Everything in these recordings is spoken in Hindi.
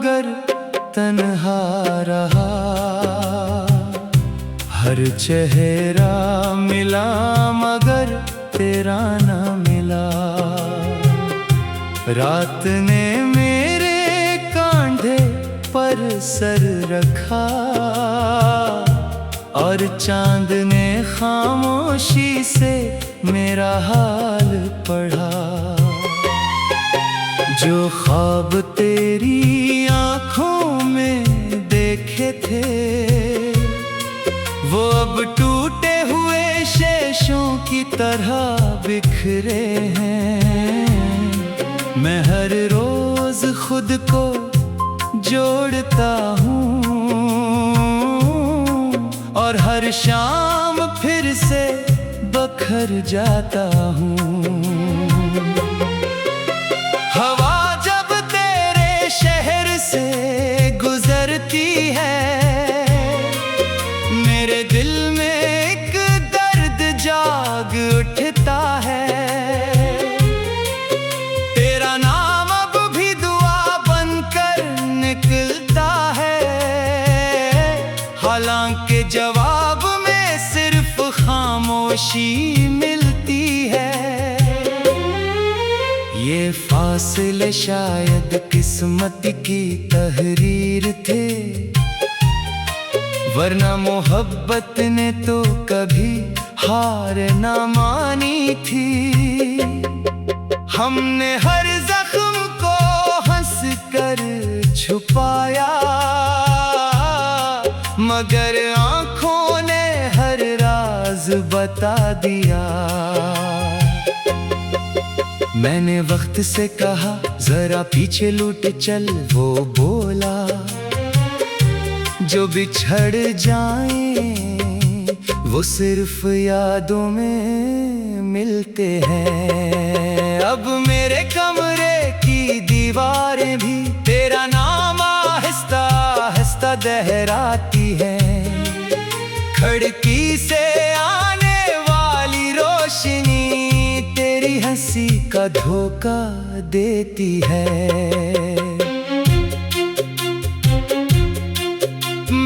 मगर तन्हा रहा। हर चेहरा मिला मगर तेरा ना मिला। रात ने मेरे कांधे पर सर रखा और चांद ने खामोशी से मेरा हाल पढ़ा। जो ख्वाब तेरी आँखों में देखे थे वो अब टूटे हुए शेषों की तरह बिखरे हैं। मैं हर रोज खुद को जोड़ता हूँ और हर शाम फिर से बखर जाता हूँ। हवा जब तेरे शहर से गुजरती है मेरे दिल में एक दर्द जाग उठता है। तेरा नाम अब भी दुआ बनकर निकलता है, हालांकि जवाब में सिर्फ खामोशी मिलती है। ये फासले शायद किस्मत की तहरीर थे, वरना मोहब्बत ने तो कभी हार ना मानी थी। हमने हर जख्म को हंस कर छुपाया मगर आँखों ने हर राज बता दिया। मैंने वक्त से कहा जरा पीछे लौट चल, वो बोला जो बिछड़ जाएं वो सिर्फ यादों में मिलते हैं। अब मेरे कमरे की दीवारें भी तेरा नाम आहिस्ता आहिस्ता दोहराती है। खिड़की से आने वाली रोशनी तेरी हंसी का धोखा देती है।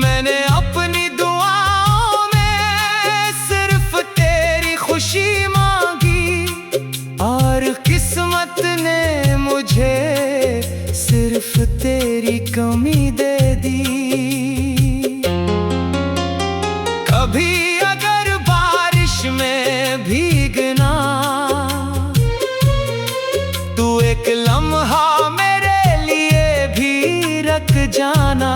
मैंने अपनी दुआओं में सिर्फ तेरी खुशी मांगी और किस्मत ने मुझे सिर्फ तेरी कमी दे दी। कभी अगर बारिश में भीगना तू एक लम्हा मेरे लिए भी रख जाना।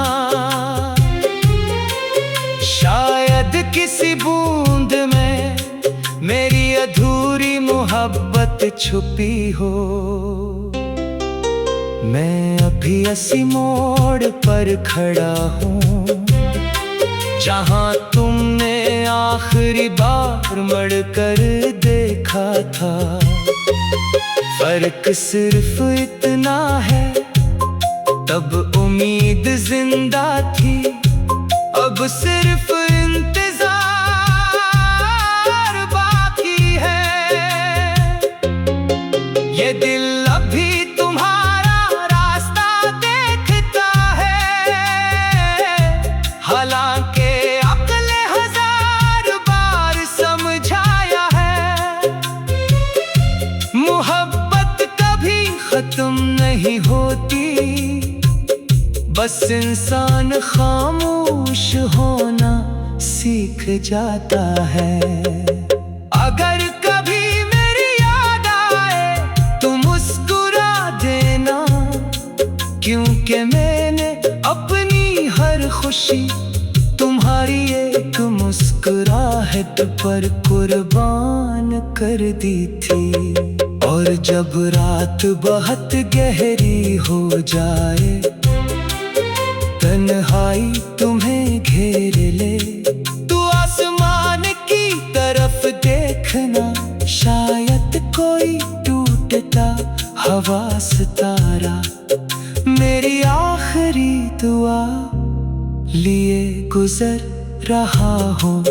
शायद किसी बूंद में मेरी अधूरी मोहब्बत छुपी हो। मैं अभी इसी मोड़ पर खड़ा हूँ जहाँ तुमने आखिरी बार मुड़कर देखा था। फर्क सिर्फ इतना है तब उम्मीद जिंदा थी, अब सिर्फ इंतजार बाकी है। ये दिल अभी तुम्हारा रास्ता देखता है, हालांकि अक्ल हजार बार समझाया है। मोहब्बत कभी खत्म नहीं होती, बस इंसान खामोश होना सीख जाता है। अगर कभी मेरी याद आए तो मुस्कुरा देना, क्योंकि मैंने अपनी हर खुशी तुम्हारी एक मुस्कुराहट पर कुर्बान कर दी थी। और जब रात बहुत गहरी हो जाए, तन्हाई तुम्हें घेर ले, तू आसमान की तरफ देखना, शायद कोई टूटता हवा सितारा मेरी आखिरी दुआ लिए गुजर रहा हूँ।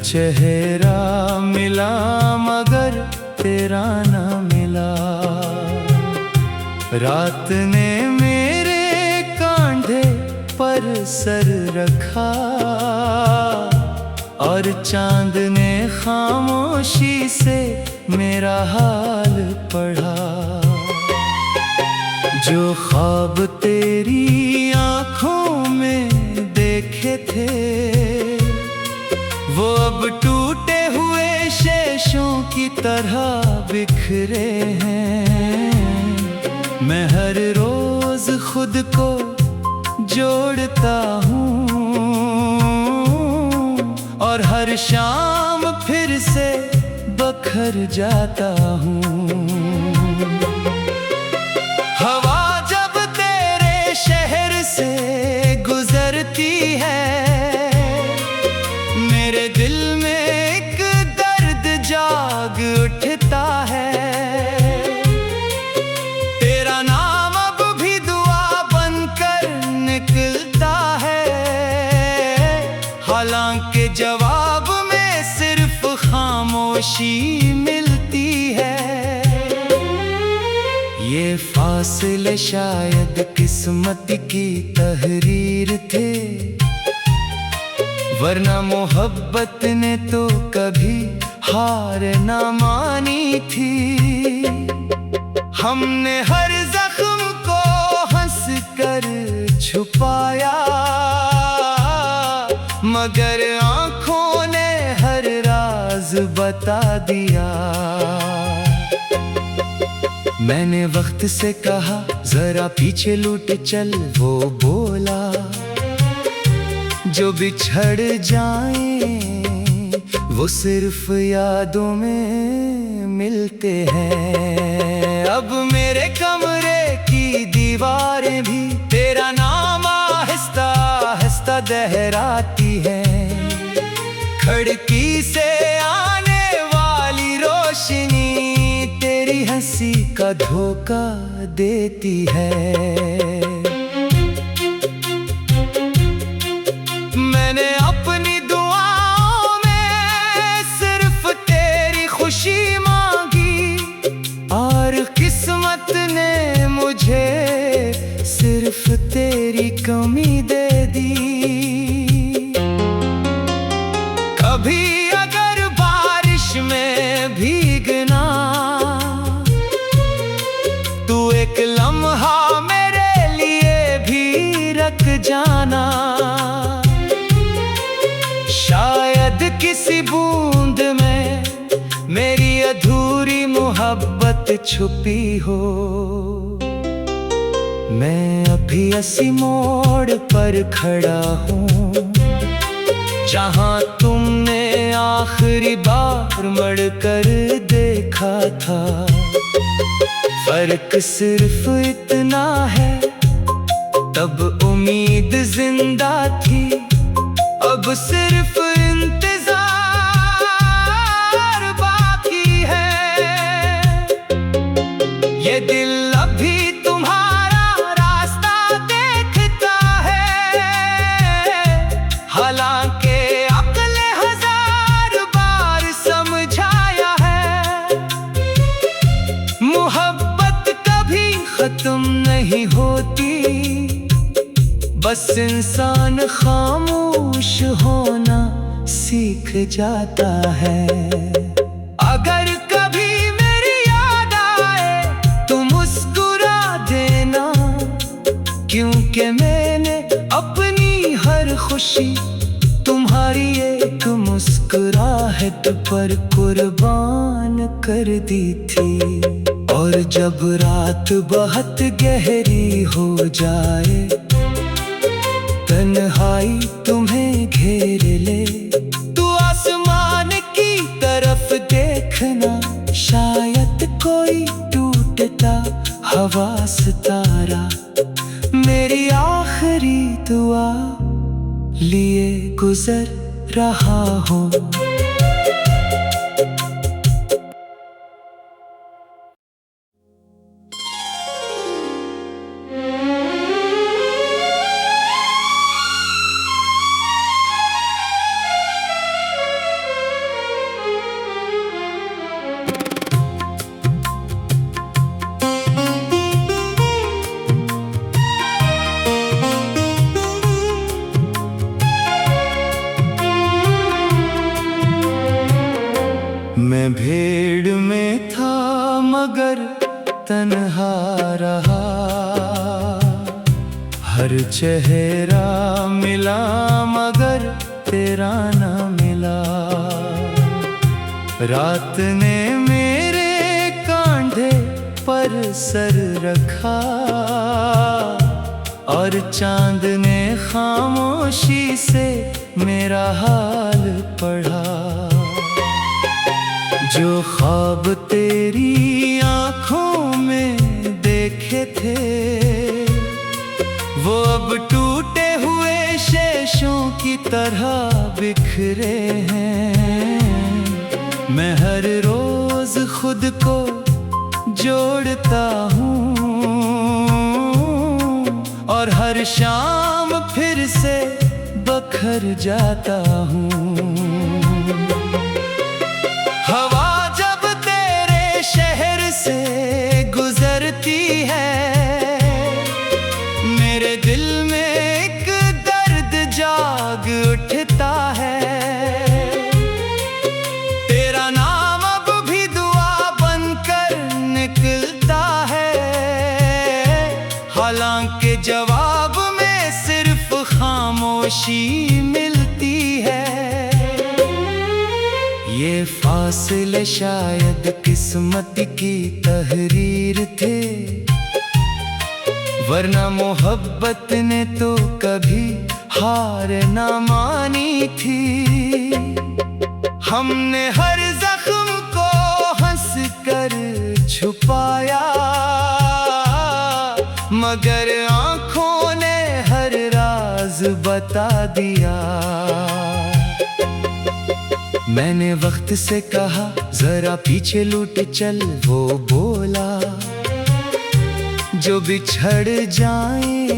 चेहरा मिला मगर तेरा ना मिला। रात ने मेरे कांधे पर सर रखा और चांद ने खामोशी से मेरा हाल पढ़ा। जो ख्वाब तेरी आँखों में देखे थे वो अब टूटे हुए शेषों की तरह बिखरे हैं। मैं हर रोज खुद को जोड़ता हूँ और हर शाम फिर से बखर जाता हूँ। हवा जब तेरे शहर से गुजरती है मेरे दिल में एक दर्द जाग उठता है। तेरा नाम अब भी दुआ बनकर निकलता है, हालांकि जवाब में सिर्फ खामोशी मिलती है। ये फासले शायद किस्मत की तहरीर थे, वरना मोहब्बत ने तो कभी हार ना मानी थी। हमने हर जख्म को हंस कर छुपाया मगर आँखों ने हर राज बता दिया। मैंने वक्त से कहा जरा पीछे लूट चल, वो बोला जो बिछड़ जाएं वो सिर्फ यादों में मिलते हैं। अब मेरे कमरे की दीवारें भी तेरा नाम आहिस्ता आहिस्ता दोहराती हैं। खिड़की से आने वाली रोशनी तेरी हंसी का धोखा देती है। मैंने अपनी दुआओं में सिर्फ तेरी खुशी मांगी और किस्मत ने मुझे सिर्फ तेरी कमी दे दी। कभी अगर बारिश में भीगना तू एक लम्हा मेरे लिए भी रख जाना। शायद किसी बूंद में मेरी अधूरी मोहब्बत छुपी हो। मैं अभी इसी मोड़ पर खड़ा हूँ जहाँ तुमने आखिरी बार मुड़कर देखा था। फर्क सिर्फ इतना है तब उम्मीद जिंदा थी, अब सिर्फ इंतजार बाकी है। ये दिल अभी तुम्हारा रास्ता देखता है, हालांकि अक्ल हजार बार समझाया है। मोहब्बत कभी खत्म नहीं होती, बस इंसान खामोश होना सीख जाता है। अगर कभी मेरी याद आए तो मुस्कुरा देना, क्योंकि मैंने अपनी हर खुशी तुम्हारी एक मुस्कुराहट पर कुर्बान कर दी थी। और जब रात बहुत गहरी हो जाए, तन्हाई तुम्हें घेर ले, तू आसमान की तरफ देखना, शायद कोई टूटता हवा सितारा मेरी आखिरी दुआ लिए गुजर रहा हूँ। मैं भीड़ में था मगर तन्हा रहा, हर चेहरा मिला मगर तेरा न मिला। रात ने मेरे कांधे पर सर रखा और चांद ने खामोशी से मेरा हाल पढ़ा। जो ख्वाब तेरी आँखों में देखे थे वो अब टूटे हुए शेषों की तरह बिखरे हैं। मैं हर रोज खुद को जोड़ता हूँ और हर शाम फिर से बखर जाता हूँ। हवा जब तेरे शहर से गुजरती है मेरे दिल में एक दर्द जाग उठता है। तेरा नाम अब भी दुआ बनकर निकलता है, हालांकि जवाब में सिर्फ खामोशी मिलती है। ये फासले शायद किस्मत की तहरीर थे, वरना मोहब्बत ने तो कभी हार ना मानी थी। हमने हर जख्म को हंस कर छुपाया मगर आँखों ने हर राज बता दिया। मैंने वक्त से कहा जरा पीछे लूट चल, वो बोला जो बिछड़ जाएं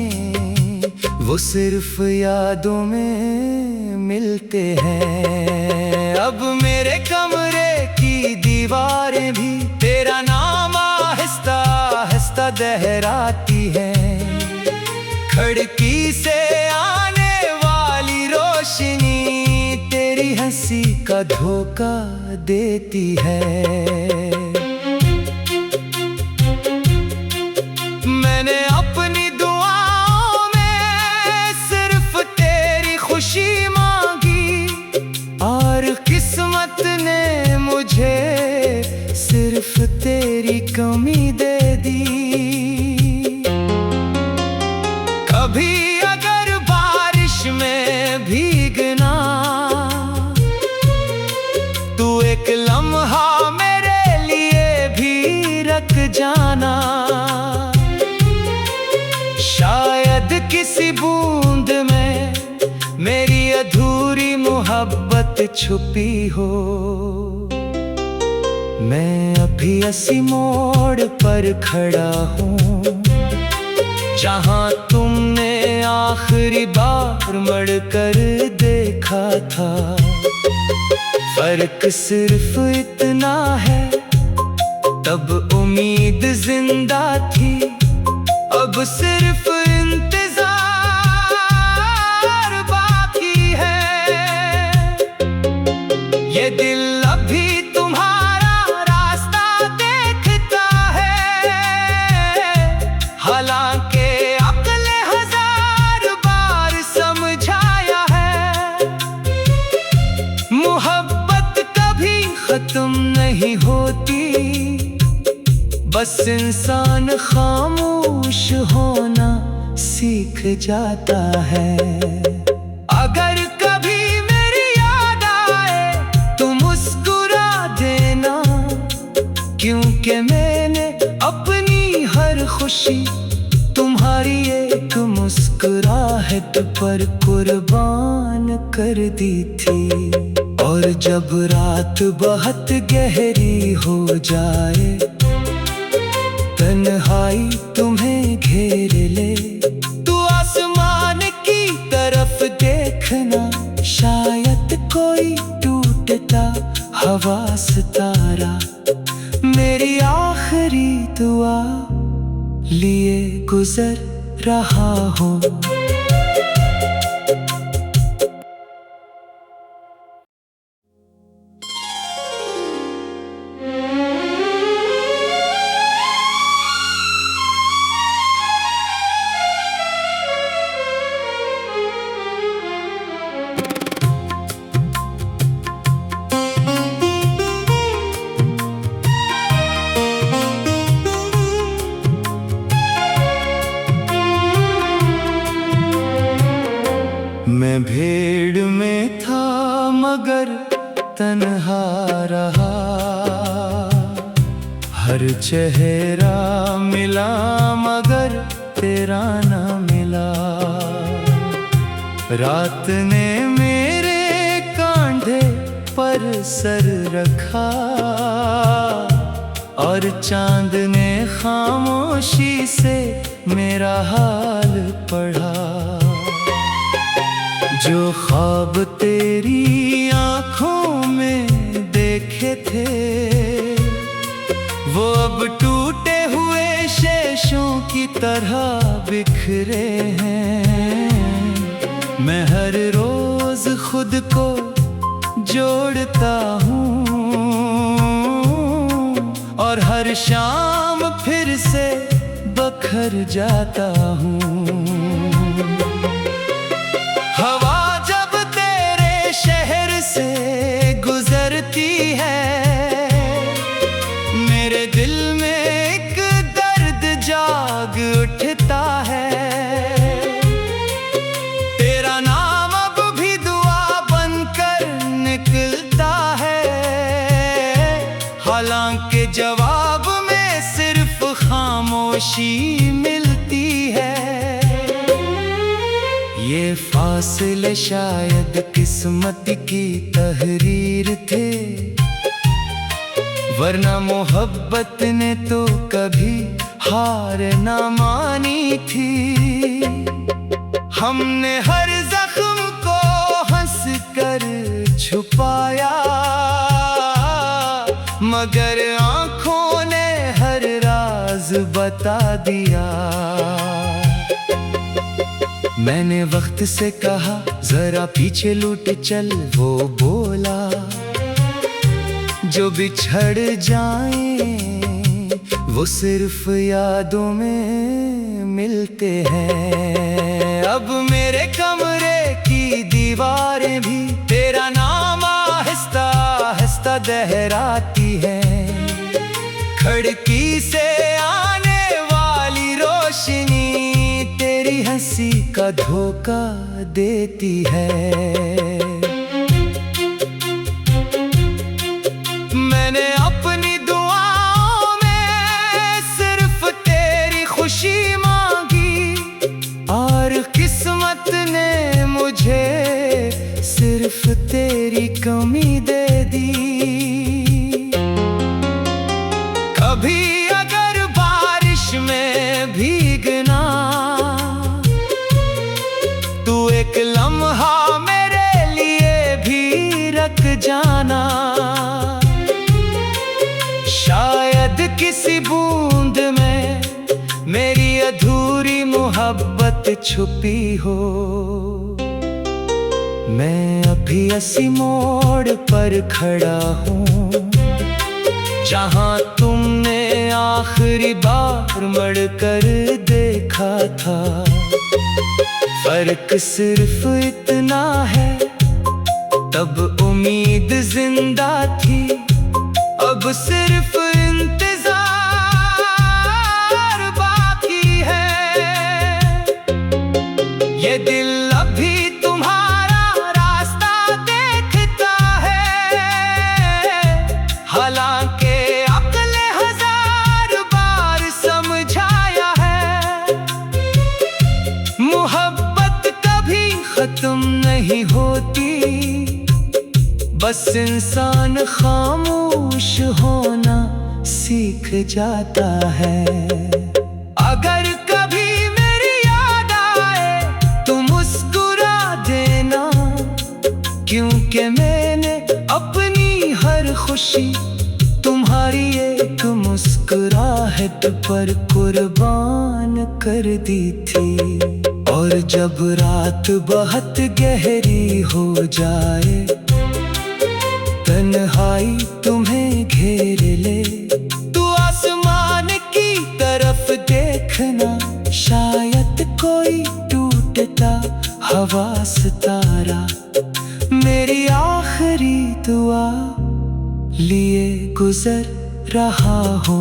वो सिर्फ यादों में मिलते हैं। अब मेरे कमरे की दीवारें भी तेरा नाम आहिस्ता आहिस्ता दोहराती हैं। खिड़की से आने वाली रोशनी तेरी हंसी का धोखा देती है। मैंने अपनी दुआओं में सिर्फ तेरी खुशी मांगी और किस्मत ने मुझे सिर्फ तेरी कमी दे दी। कभी अगर बारिश में भीगना तू एक लम्हा मेरे लिए भी रख जाना। शायद किसी बूंद में मेरी अधूरी मोहब्बत छुपी हो। मैं अभी इसी मोड़ पर खड़ा हूँ जहाँ तुमने आखिरी बार मुड़कर देखा था। फर्क सिर्फ इतना है तब उम्मीद जिंदा थी, अब सिर्फ इंतजार बाकी है। ये दिल अभी तुम्हारा रास्ता देखता है, हालांकि अक्ल हजार बार समझाया है। मोहब्बत कभी खत्म नहीं होती, बस इंसान खामोश होना सीख जाता है। अगर कभी मेरी याद आए तो मुस्कुरा देना, क्योंकि मैंने अपनी हर खुशी तुम्हारी एक मुस्कुराहट पर कुर्बान कर दी थी। और जब रात बहुत गहरी हो जाए, तन्हाई तुम्हें घेर ले, तू आसमान की तरफ देखना, शायद कोई टूटता हवा सितारा मेरी आखिरी दुआ लिए गुजर रहा हूँ। तन्हा रहा। हर चेहरा मिला मगर तेरा ना मिला। रात ने मेरे कांधे पर सर रखा और चांद ने खामोशी से मेरा हाल पढ़ा। जो ख्वाब तेरी आँखों में देखे थे वो अब टूटे हुए शेषों की तरह बिखरे हैं। मैं हर रोज खुद को जोड़ता हूँ और हर शाम फिर से बखर जाता हूँ। हवा जब तेरे शहर से गुजरती है मेरे दिल में एक दर्द जाग उठता है। तेरा नाम अब भी दुआ बनकर निकलता है, हालांकि जवाब में सिर्फ खामोशी मिलती है। ये फासले शायद किस्मत की तहरीर थे, वरना मोहब्बत ने तो कभी हार ना मानी थी। हमने हर जख्म को हंस कर छुपाया मगर आँखों ने हर राज बता दिया। मैंने वक्त से कहा जरा पीछे लौट चल, वो बोला जो बिछड़ जाएं वो सिर्फ यादों में मिलते हैं। अब मेरे कमरे की दीवारें भी तेरा नाम आहिस्ता आहिस्ता दोहराती है। खिड़की से आने वाली रोशनी तेरी हंसी का धोखा देती है। मैंने अपनी दुआओं में सिर्फ तेरी खुशी मांगी और किस्मत ने मुझे सिर्फ तेरी कमी दे दी। कभी अगर बारिश में भीगना तू एक लम्हा मेरे लिए भी रख जाना। शायद किसी बूंद में मेरी अधूरी मोहब्बत छुपी हो। मैं अभी इसी मोड़ पर खड़ा हूँ जहाँ तुमने आखिरी बार मुड़कर देखा था। फर्क सिर्फ इतना है तब उम्मीद जिंदा थी, अब सिर्फ इंतजार बाकी है। ये दिल अभी तुम्हारा रास्ता देखता है, हालांकि अक्ल हजार बार समझाया है। मोहब्बत कभी खत्म नहीं होती, बस इंसान खामोश होना सीख जाता है। अगर कभी मेरी याद आए तो मुस्कुरा देना, क्योंकि मैंने अपनी हर खुशी तुम्हारी एक मुस्कुराहट पर कुर्बान कर दी थी। और जब रात बहुत गहरी हो जाए, तन्हाई तुम्हें घेर ले, तू आसमान की तरफ देखना, शायद कोई टूटता हवा सितारा मेरी आखिरी दुआ लिए गुजर रहा हो।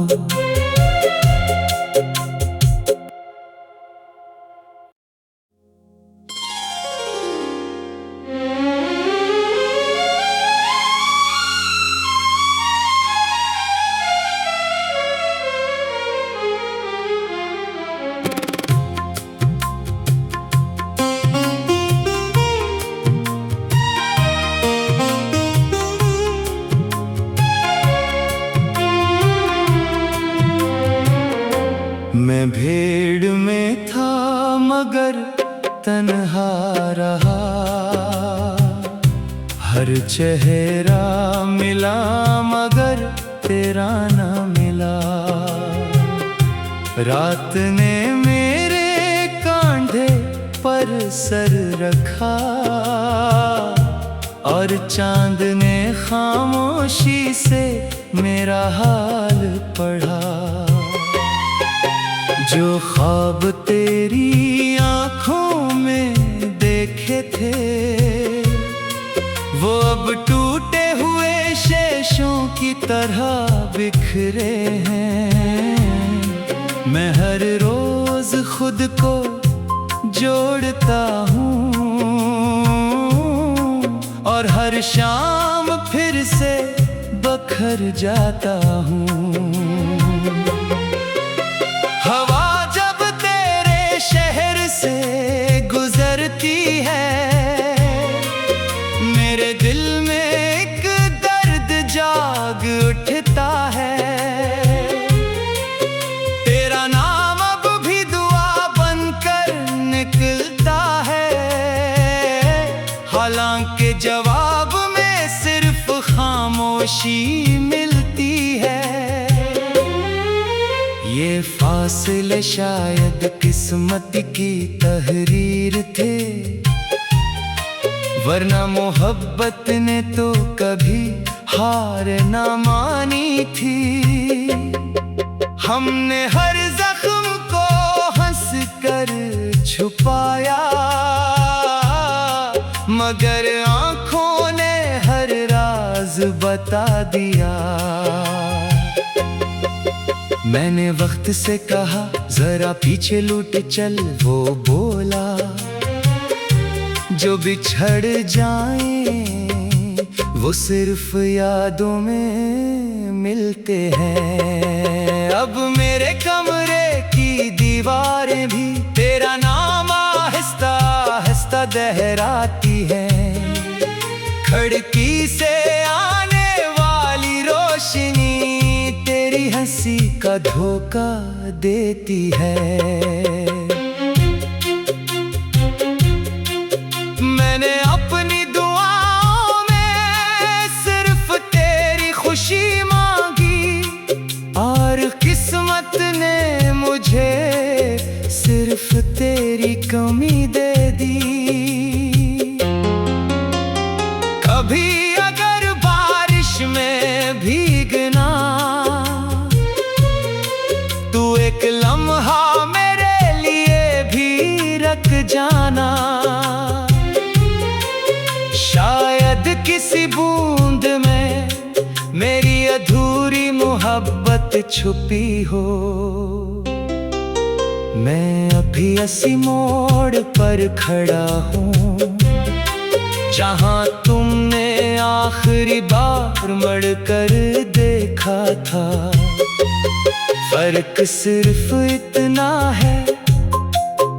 मैं भीड़ में था मगर तन्हा रहा, हर चेहरा मिला मगर तेरा ना मिला। रात ने मेरे कांधे पर सर रखा और चांद ने खामोशी से मेरा हाल पढ़ा। जो ख्वाब तेरी आंखों में देखे थे वो अब टूटे हुए शेषों की तरह बिखरे हैं। मैं हर रोज खुद को जोड़ता हूँ और हर शाम फिर से बखर जाता हूँ। हवा जब तेरे शहर से गुजरती है मेरे दिल में एक दर्द जाग उठता है। तेरा नाम अब भी दुआ बनकर निकलता है, हालांकि जवाब में सिर्फ खामोशी मिलती है। ये फासले शायद किस्मत की तहरीर थे, वरना मोहब्बत ने तो कभी हार ना मानी थी। हमने हर जख्म को हंस कर छुपाया मगर आंखों ने हर राज बता दिया। मैंने वक्त से कहा जरा पीछे लौट चल, वो बोला जो बिछड़ जाएं वो सिर्फ यादों में मिलते हैं। अब मेरे कमरे की दीवारें भी तेरा नाम आहिस्ता आहिस्ता दोहराती है। खिड़की से आने वाली रोशनी तेरी हंसी का धोखा देती है। मैंने अपनी दुआओं में सिर्फ तेरी खुशी मांगी और किस्मत ने मुझे सिर्फ तेरी कमी दे दी। कभी अगर बारिश में भीगना तू एक लम्हा मेरे लिए भी रख जाना। शायद किसी बूंद में मेरी अधूरी मोहब्बत छुपी हो। मैं अभी इसी मोड़ पर खड़ा हूँ जहाँ तुमने आखिरी बार मुड़कर देखा था। फर्क सिर्फ इतना है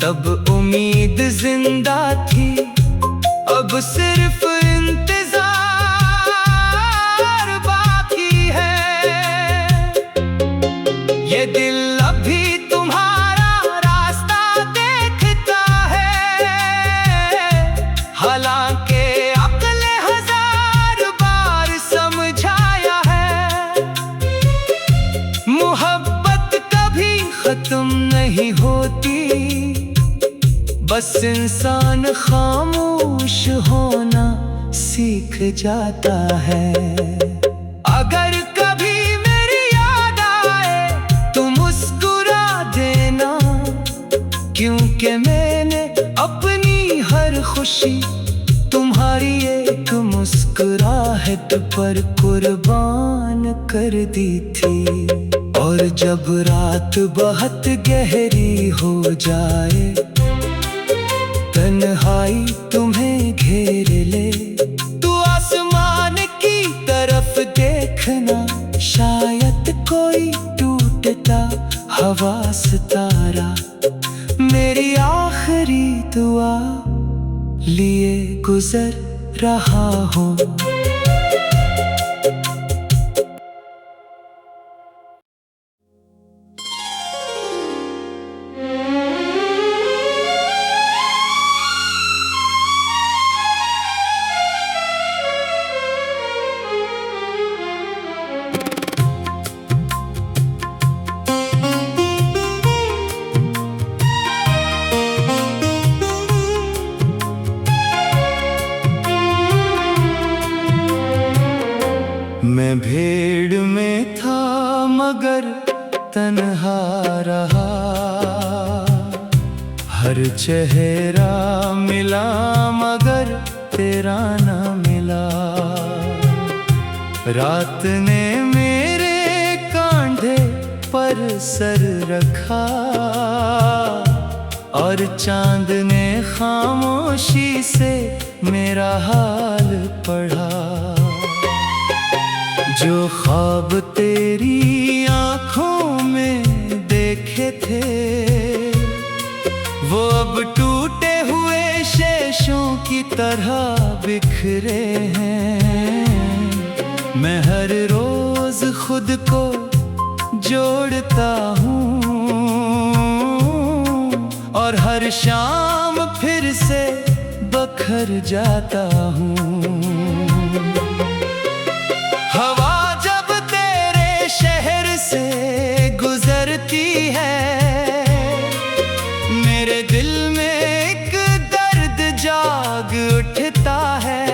तब उम्मीद जिंदा थी, अब सिर्फ इंतजार बाकी है। ये दिल अभी तुम्हारा रास्ता देखता है, हालांकि अक्ल हजार बार समझाया है। मोहब्बत कभी खत्म नहीं होती, बस इंसान खामोश होना सीख जाता है। अगर कभी मेरी याद आए तो मुस्कुरा देना, क्योंकि मैंने अपनी हर खुशी तुम्हारी एक मुस्कुराहट पर कुर्बान कर दी थी। और जब रात बहुत गहरी हो जाए, तन्हाई तुम्हें घेर ले, तू आसमान की तरफ देखना, शायद कोई टूटता हवा सितारा मेरी आखिरी दुआ लिए गुजर रहा हूँ। मैं भीड़ में था मगर तन्हा रहा, हर चेहरा मिला मगर तेरा ना मिला। रात ने मेरे कांधे पर सर रखा और चांद ने खामोशी से मेरा हाल पढ़ा। जो ख्वाब तेरी आंखों में देखे थे वो अब टूटे हुए शेषों की तरह बिखरे हैं। मैं हर रोज खुद को जोड़ता हूँ और हर शाम फिर से बखर जाता हूँ। हवा जब तेरे शहर से गुजरती है मेरे दिल में एक दर्द जाग उठता है।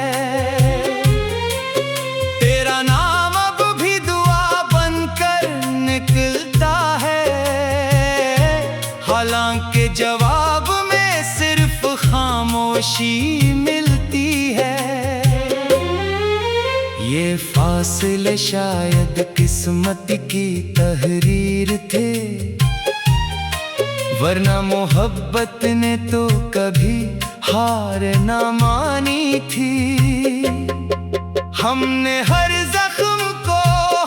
तेरा नाम अब भी दुआ बनकर निकलता है, हालांकि जवाब में सिर्फ खामोशी मिलती है। ये फासले शायद किस्मत की तहरीर थे, वरना मोहब्बत ने तो कभी हार ना मानी थी। हमने हर जख्म को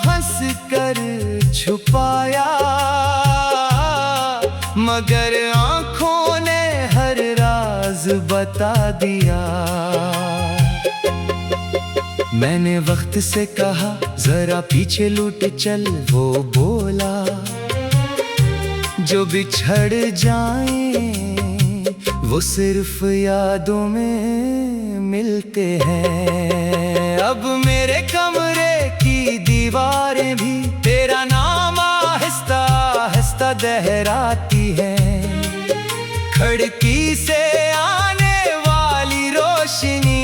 हंस कर छुपाया मगर आंखों ने हर राज बता दिया। मैंने वक्त से कहा जरा पीछे लूट चल, वो बोला जो बिछड़ जाएं वो सिर्फ यादों में मिलते हैं। अब मेरे कमरे की दीवारें भी तेरा नाम आहिस्ता आहिस्ता दोहराती है। खिड़की से आने वाली रोशनी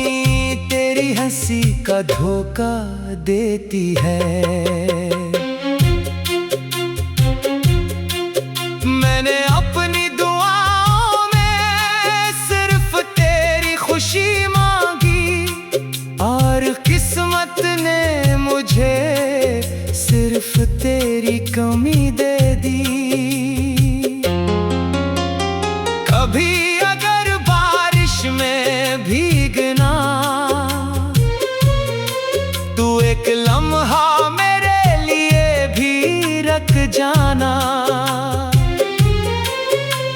तेरी हंसी का धोखा देती है। मैंने अपनी दुआओं में सिर्फ तेरी खुशी मांगी और किस्मत ने मुझे सिर्फ तेरी कमी दे दी। कभी अगर बारिश में भीगना तू एक लम्हा मेरे लिए भी रख जाना।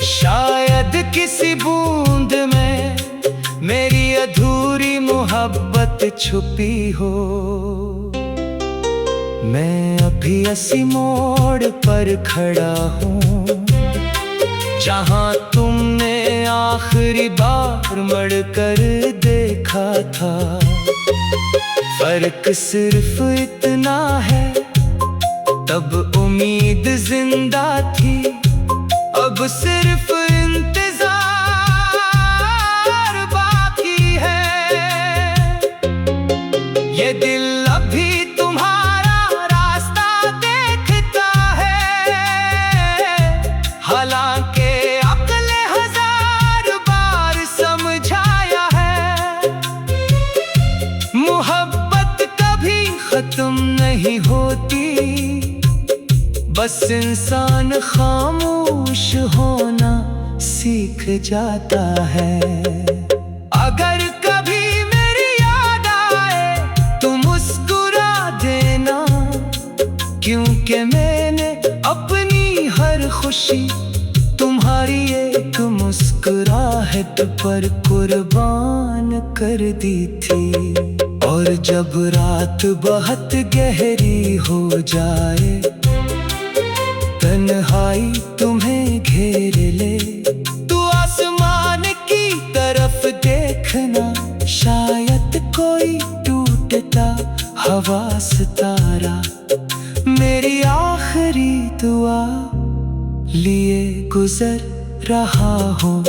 शायद किसी बूंद में मेरी अधूरी मोहब्बत छुपी हो। मैं अभी इसी मोड़ पर खड़ा हूँ जहाँ तुमने आखिरी बार मुड़कर देखा था। फर्क सिर्फ इतना है तब उम्मीद जिंदा थी, अब सिर्फ इंतजार बाकी है। ये दिल अभी तुम्हारा रास्ता देखता है, हालांकि अक्ल हजार बार समझाया है। मोहब्बत कभी खत्म नहीं होती, बस इंसान खामोश होना सीख जाता है। अगर कभी मेरी याद आए तो मुस्कुरा देना, क्योंकि मैंने अपनी हर खुशी तुम्हारी एक मुस्कुराहट पर कुर्बान कर दी थी। और जब रात बहुत गहरी हो जाए, तन्हाई तुम्हें घेर ले, तू आसमान की तरफ देखना, शायद कोई टूटता हवा सितारा मेरी आखिरी दुआ लिए गुजर रहा हूँ।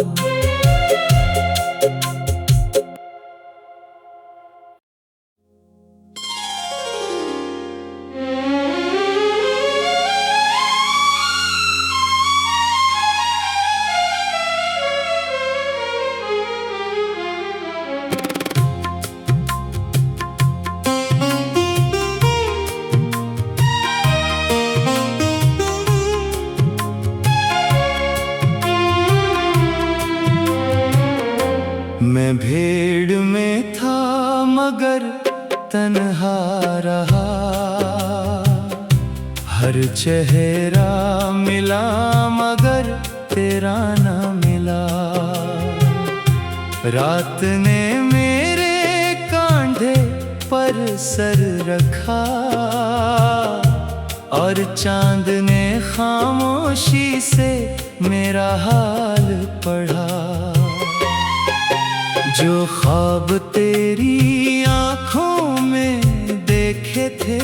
हर चेहरा मिला मगर तेरा ना मिला। रात ने मेरे कांधे पर सर रखा और चांद ने खामोशी से मेरा हाल पढ़ा। जो ख्वाब तेरी आंखों में देखे थे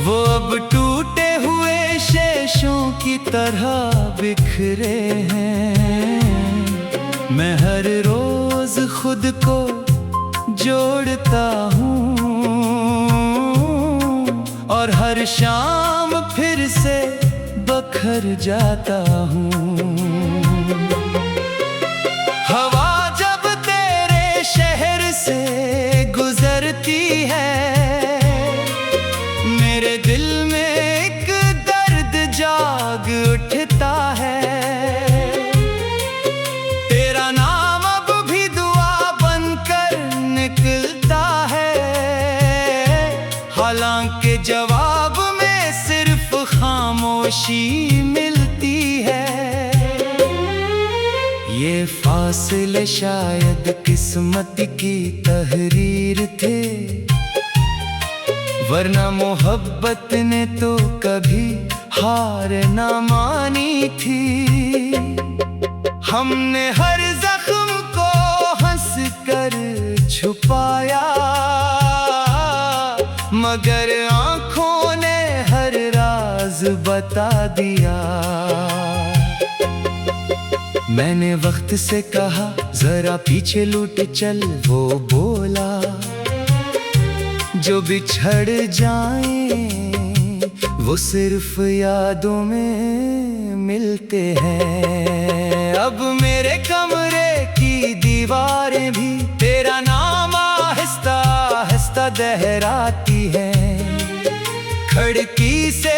वो अब टूटे हुए शेषों की तरह बिखरे हैं। मैं हर रोज खुद को जोड़ता हूँ और हर शाम फिर से बखर जाता हूँ। हवा जब तेरे शहर से गुजरती है मेरे दिल में एक दर्द जाग उठता है। तेरा नाम अब भी दुआ बनकर निकलता है, हालांकि जवाब में सिर्फ खामोशी मिलती है। ये फासले शायद किस्मत की तहरीर थे, वरना मोहब्बत ने तो कभी हार ना मानी थी। हमने हर जख्म को हंस कर छुपाया मगर आंखों ने हर राज बता दिया। मैंने वक्त से कहा जरा पीछे लूट चल, वो बोला जो बिछड़ जाएं वो सिर्फ यादों में मिलते हैं। अब मेरे कमरे की दीवारें भी तेरा नाम आहिस्ता आहिस्ता दोहराती हैं। खिड़की से